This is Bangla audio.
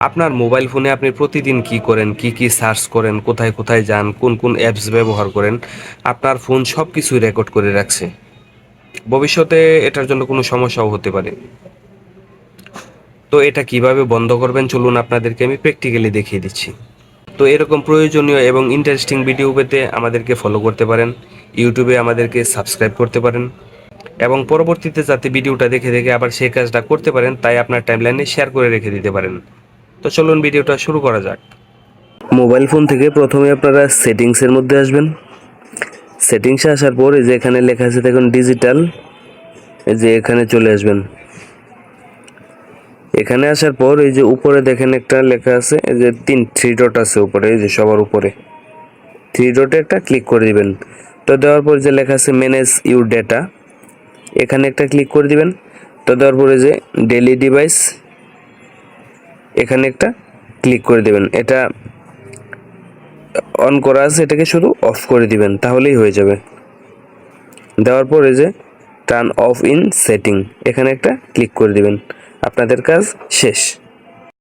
আপনার মোবাইল ফোনে আপনি প্রতিদিন কি করেন, কি সার্চ করেন, কোথায় কোথায় যান, কোন অ্যাপস ব্যবহার করেন, আপনার ফোন সব কিছুই রেকর্ড করে রাখছে। ভবিষ্যতে এটার জন্য কোনো সমস্যাও হতে পারে। তো এটা কিভাবে বন্ধ করবেন চলুন আপনাদেরকে আমি প্র্যাকটিক্যালি দেখিয়ে দিচ্ছি। তো এরকম প্রয়োজনীয় এবং ইন্টারেস্টিং ভিডিও পেতে আমাদেরকে ফলো করতে পারেন, ইউটিউবে আমাদেরকে সাবস্ক্রাইব করতে পারেন এবং পরবর্তীতে যাতে ভিডিওটা দেখে দেখে আবার সেই কাজটা করতে পারেন তাই আপনার টাইমলাইনে শেয়ার করে রেখে দিতে পারেন। তো চলুন ভিডিওটা শুরু করা যাক। মোবাইল ফোন থেকে প্রথমে আপনারা সেটিংসের মধ্যে আসবেন। সেটিংসে আসার পর এই যে এখানে লেখা আছে দেখুন ডিজিটাল, এই যে এখানে চলে আসবেন। এখানে আসার পর এই যে উপরে দেখেন একটা লেখা আছে, এই যে থ্রি ডট আছে উপরে, এই যে সবার উপরে থ্রি ডটে একটা ক্লিক করে দিবেন। তো দেওয়ার পর যে লেখা আছে ম্যানেজ ইউর ডেটা, এখানে একটা ক্লিক করে দিবেন। তো দেওয়ার পরে যে ডেইলি ডিভাইস, এখানে একটা ক্লিক করে দিবেন। এটা অন করা আছে, এটাকে শুধু অফ করে দিবেন তাহলেই হয়ে যাবে। দেওয়ার পরে যে টার্ন অফ ইন সেটিং, এখানে একটা ক্লিক করে দিবেন, আপনাদের কাজ শেষ।